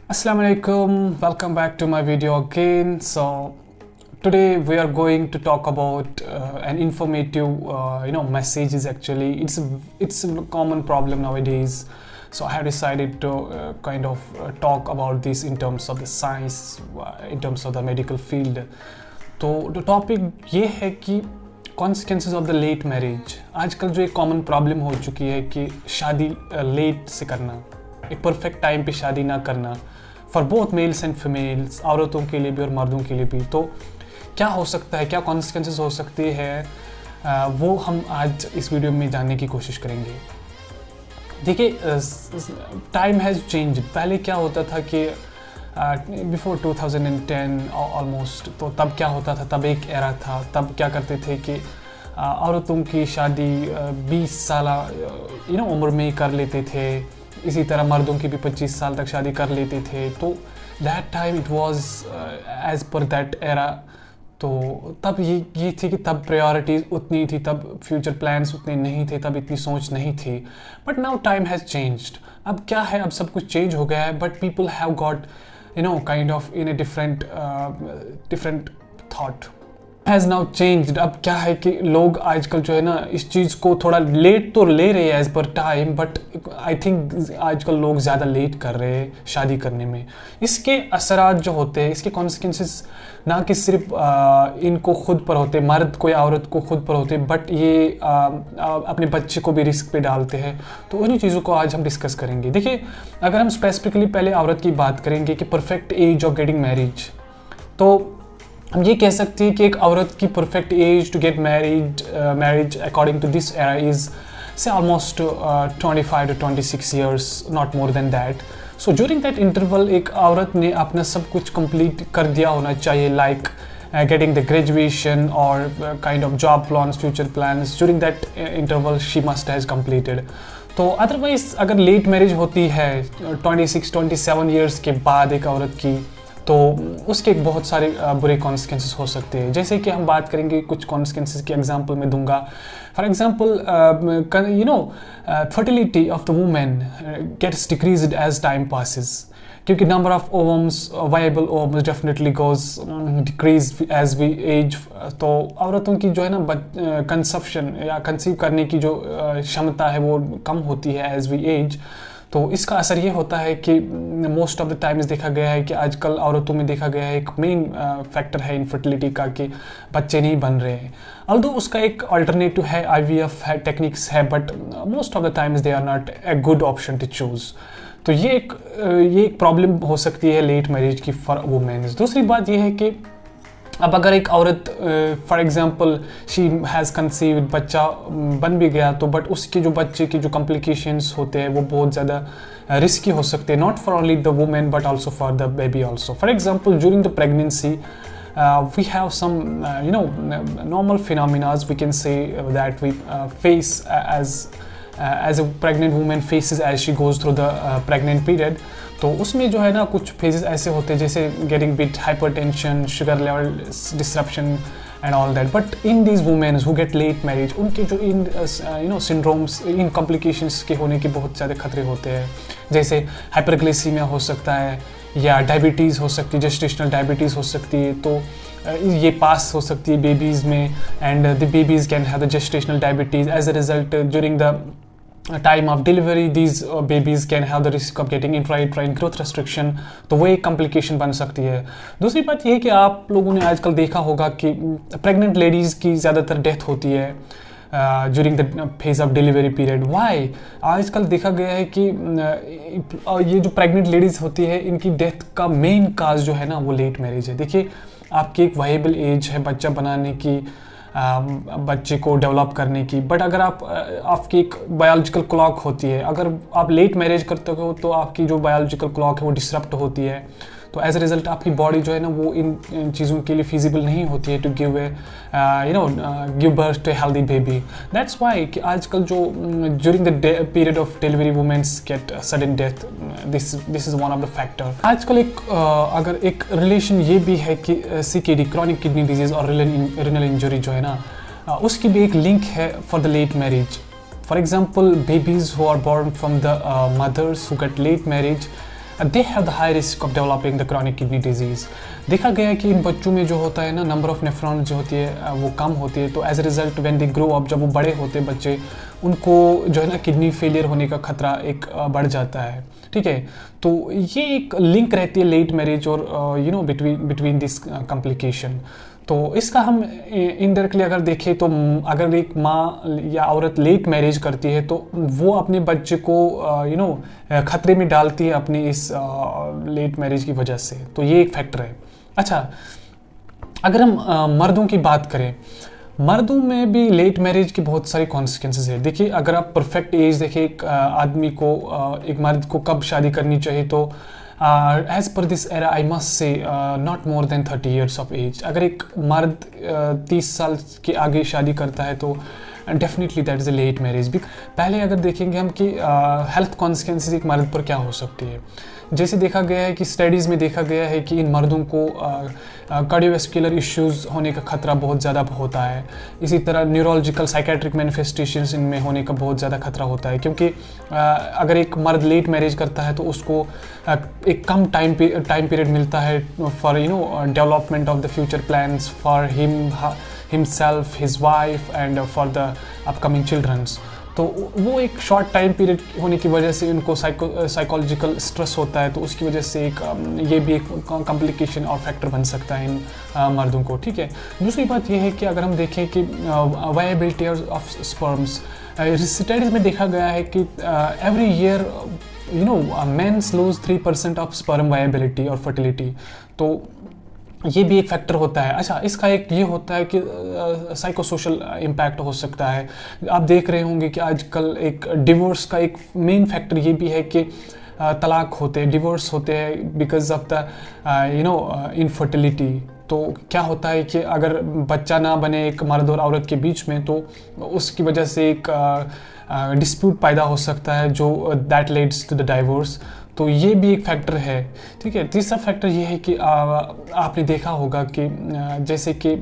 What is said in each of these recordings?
Assalamu alaikum, welcome back to my video again. So today we are going to talk about an informative messages. Actually it's a common problem nowadays, so I have decided to talk about this in terms of the science, in terms of the medical field. तो the topic ये है कि consequences of the late marriage. आजकल जो एक common problem हो चुकी है कि शादी लेट से करना, एक परफेक्ट टाइम पे शादी ना करना, for both mails and females, औरतों के लिए भी और मर्दों के लिए भी। तो क्या हो सकता है, क्या कॉन्सिक्वेंसेस हो सकते हैं, वो हम आज इस वीडियो में जानने की कोशिश करेंगे। देखिए, टाइम हैज़ चेंज। पहले क्या होता था कि बिफोर 2010 ऑलमोस्ट, तो तब क्या होता था, तब एक एरा था। तब क्या करते थे कि औरतों की शादी 20 साल उम्र में कर लेते थे। इसी तरह मर्दों की भी 25 साल तक शादी कर लेते थे। तो that time it was as per that era. तो तब ये थी कि तब प्रायोरिटीज़ उतनी थी, तब फ्यूचर प्लान्स उतने नहीं थे, तब इतनी सोच नहीं थी। But now time has changed. अब क्या है, अब सब कुछ चेंज हो गया है, but people have got kind of in a different thought has now changed। अब क्या है कि लोग आजकल जो है ना, इस चीज़ को थोड़ा लेट तो ले रहे हैं as per time, but I think आजकल लोग ज़्यादा लेट कर रहे हैं शादी करने में। इसके असरात जो होते हैं, इसके कॉन्सिक्वेंसेस ना कि सिर्फ इनको खुद पर होते, मर्द को या औरत को खुद पर होते, बट ये अपने बच्चे को भी रिस्क पे डालते हैं। तो उन्हीं चीज़ों को आज हम डिस्कस करेंगे। देखिए, अगर हम स्पेसिफिकली पहले औरत की बात करेंगे कि perfect age of getting marriage, तो हम ये कह सकते हैं कि एक औरत की perfect age to get marriage according to this era is say almost 25 to 26 years, not more than that. So during that interval एक औरत ने अपना सब कुछ कंप्लीट कर दिया होना चाहिए, like getting the graduation or kind of job plans, future plans. During that interval she must has completed. तो अदरवाइज अगर लेट मैरिज होती है 26-27 ईयर्स के बाद एक औरत की, तो उसके बहुत सारे बुरे कॉन्सिक्वेंसेस हो सकते हैं। जैसे कि हम बात करेंगे, कुछ कॉन्सिक्वेंसेस की एग्जांपल मैं दूंगा। For example fertility of the women gets decreased as time passes, क्योंकि number of ovums, viable ovums definitely goes decrease as we age. तो औरतों की जो है ना कंसेप्शन या कंसीव करने की जो क्षमता है वो कम होती है एज वी एज। तो इसका असर ये होता है कि मोस्ट ऑफ द टाइम्स देखा गया है कि आजकल औरतों में देखा गया है एक मेन फैक्टर है इनफर्टिलिटी का, कि बच्चे नहीं बन रहे हैं। ऑल्दो उसका एक अल्टरनेटिव है, IVF है, टेक्निक्स है, but most of the times they are not a good option to choose. तो ये एक प्रॉब्लम हो सकती है लेट मैरिज की फॉर वुमेन्स। दूसरी बात ये है कि अब अगर एक औरत for example she has conceived, बच्चा बन भी गया, तो बट उसके जो बच्चे की जो कॉम्प्लिकेशंस होते हैं वो बहुत ज़्यादा रिस्की हो सकते हैं, not for only the women but also for the baby also. For example during the pregnancy we have some normal phenomena we can say that we face as a pregnant woman faces as she goes through the pregnant period। तो उसमें जो है ना कुछ phases ऐसे होते हैं जैसे getting bit hypertension, sugar level disruption and all that. But in these womens who get late marriage, उनके जो इन सिंड्रोम्स, इन कॉम्प्लिकेशंस के होने के बहुत ज़्यादा खतरे होते हैं। जैसे हाइपरग्लाइसीमिया हो सकता है, या डायबिटीज़ हो सकती है, जेस्टेशनल डायबिटीज़ हो सकती है। तो ये पास हो सकती है बेबीज़ में, and the babies can have the gestational diabetes. As a result during the time of delivery these babies can have the risk of getting intrauterine growth restriction। तो वो एक कॉम्प्लिकेशन बन सकती है। दूसरी बात ये है कि आप लोगों ने आजकल देखा होगा कि प्रेग्नेंट लेडीज़ की ज़्यादातर डेथ होती है during the phase of delivery period. Why? आजकल देखा गया है कि ये जो प्रेग्नेंट लेडीज़ होती है, इनकी डेथ का मेन काज जो है ना वो लेट मैरिज है। देखिए, आपकी एक वाइबल एज है बच्चा बनाने की, बच्चे को डेवलप करने की, बट अगर आपकी एक बायोलॉजिकल क्लॉक होती है, अगर आप लेट मैरिज करते हो तो आपकी जो बायोलॉजिकल क्लॉक है वो डिसरप्ट होती है। तो एज अ रिजल्ट आपकी बॉडी जो है ना वो इन चीज़ों के लिए फिजिबल नहीं होती है to give birth to a healthy baby. That's why कि आजकल जो during the period of delivery womens get sudden death, this is one of the factor. आजकल अगर एक रिलेशन ये भी है कि CKD, क्रॉनिक किडनी डिजीज़ और रिनल इंजरी जो है ना, उसकी भी एक लिंक है for the late marriage. For example, babies who are born from the mothers who get late marriage, they have the high risk of developing the chronic kidney disease. देखा गया है कि इन बच्चों में जो होता है ना, नंबर ऑफ नेफ्रॉन जो होती है वो कम होती है, तो as a result when they grow up, जब वो बड़े होते हैं बच्चे, उनको जो है ना किडनी फेलियर होने का खतरा एक बढ़ जाता है। ठीक है, तो ये एक लिंक रहती है लेट मैरिज और बिटवीन दिस कॉम्प्लिकेशन। तो इसका हम इनडायरेक्टली अगर देखें तो अगर एक माँ या औरत लेट मैरिज करती है तो वो अपने बच्चे को खतरे में डालती है अपनी इस लेट मैरिज की वजह से। तो ये एक फैक्टर है। अच्छा, अगर हम मर्दों की बात करें, मर्दों में भी लेट मैरिज की बहुत सारी कॉन्सिक्वेंसेस है। देखिए, अगर आप परफेक्ट एज देखें एक आदमी को, एक मर्द को कब शादी करनी चाहिए, तो as per this era I must say not more than 30 years of age. अगर एक मर्द 30 साल के आगे शादी करता है तो definitely that is a late marriage. भी पहले अगर देखेंगे हम कि हेल्थ कॉन्सिक्वेंसेस एक मर्द पर क्या हो सकती है। जैसे देखा गया है कि स्टडीज़ में देखा गया है कि इन मर्दों को कार्डियोवैस्कुलर इश्यूज़ होने का खतरा बहुत ज़्यादा होता है। इसी तरह न्यूरोलॉजिकल साइकेट्रिक मैनिफेस्टेशंस इनमें होने का बहुत ज़्यादा खतरा होता है, क्योंकि अगर एक मर्द लेट मैरिज करता है तो उसको एक कम टाइम पीरियड मिलता है for development of the future plans for himself, his wife and for the upcoming childrens। तो वो एक शॉर्ट टाइम पीरियड होने की वजह से उनको साइकोलॉजिकल स्ट्रेस होता है, तो उसकी वजह से एक ये भी एक कॉम्प्लिकेशन और फैक्टर बन सकता है इन मर्दों को। ठीक है, दूसरी बात ये है कि अगर हम देखें कि वायबिलिटी ऑफ स्पर्म्स, स्टडीज़ में देखा गया है कि every year mens lose 3% of sperm viability और फर्टिलिटी। तो ये भी एक फैक्टर होता है। अच्छा, इसका एक ये होता है कि साइको सोशल इम्पैक्ट हो सकता है। आप देख रहे होंगे कि आजकल एक डिवोर्स का एक मेन फैक्टर ये भी है कि तलाक होते हैं, डिवोर्स होते हैं बिकॉज ऑफ द इनफर्टिलिटी। तो क्या होता है कि अगर बच्चा ना बने एक मर्द और औरत के बीच में, तो उसकी वजह से एक डिस्प्यूट पैदा हो सकता है जो that leads to the divorce. तो ये भी एक फैक्टर है। ठीक है, तीसरा फैक्टर ये है कि आपने देखा होगा कि जैसे कि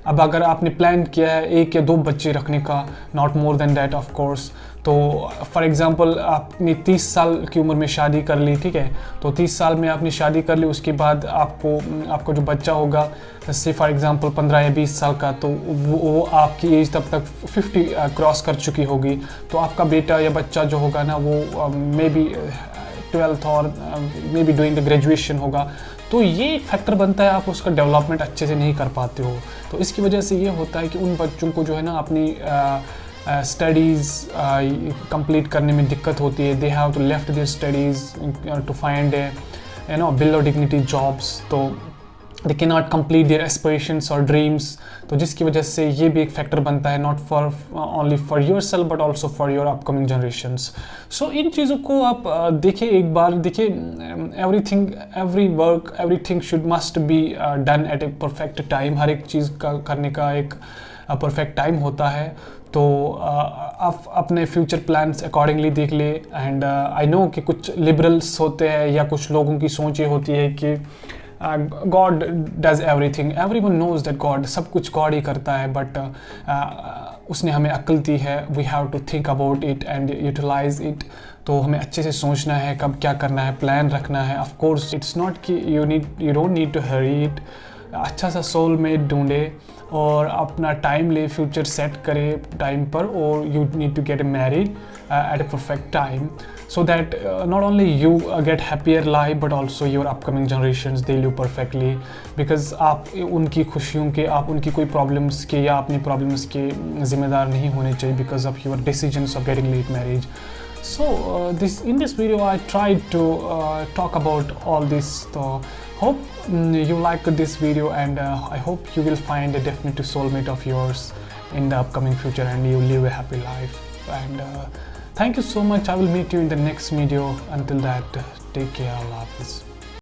अब अगर आपने प्लान किया है 1 या 2 बच्चे रखने का, not more then that of course, तो फॉर एग्जांपल आपने 30 साल की उम्र में शादी कर ली। ठीक है, तो 30 साल में आपने शादी कर ली, उसके बाद आपको जो बच्चा होगा से फॉर एग्जांपल 15 या 20 साल का, तो वो आपकी एज तब तक 50 क्रॉस कर चुकी होगी। तो आपका बेटा या बच्चा जो होगा ना, वो मे बी 12th और may be doing the graduation होगा। तो ये एक फैक्टर बनता है, आप उसका डेवलपमेंट अच्छे से नहीं कर पाते हो। तो इसकी वजह से ये होता है कि उन बच्चों को जो है ना अपनी स्टडीज़ कंप्लीट करने में दिक्कत होती है। They have to left their studies to find below dignity jobs. तो they can not complete their aspirations और ड्रीम्स। तो जिसकी वजह से ये भी एक फैक्टर बनता है, not for only for your self but also for your upcoming generations. So इन चीज़ों को आप देखिए, एक बार देखिए, every work everything should must be done at a perfect time. हर एक चीज़ का करने का एक परफेक्ट टाइम होता है। तो आप अपने फ्यूचर प्लान्स अकॉर्डिंगली देख ले। एंड आई नो कि कुछ लिबरल्स होते हैं या कुछ लोगों की सोच ये होती है कि God does everything, everyone knows that God, सब कुछ God ही करता है, बट उसने हमें अक्ल दी है। We have to think about it and utilize it। तो हमें अच्छे से सोचना है कब क्या करना है, प्लान रखना है। Of course it's not कि you don't need to hurry it। अच्छा सा सोलमेट ढूंढे और अपना टाइम ले, फ्यूचर सेट करे टाइम पर, और you need to get married at a perfect time, so that not only you get happier life but also your upcoming generations they live perfectly। because आप उनकी खुशियों के, आप उनकी कोई प्रॉब्लम्स के या अपनी प्रॉब्लम्स के जिम्मेदार नहीं होने चाहिए because of your decisions of getting late marriage। So in this video I tried to talk about all this। So hope you like this video, and I hope you will find a definite soulmate of yours in the upcoming future and you live a happy life। And thank you so much. I will meet you in the next video. Until that, take care. Allah Hafiz.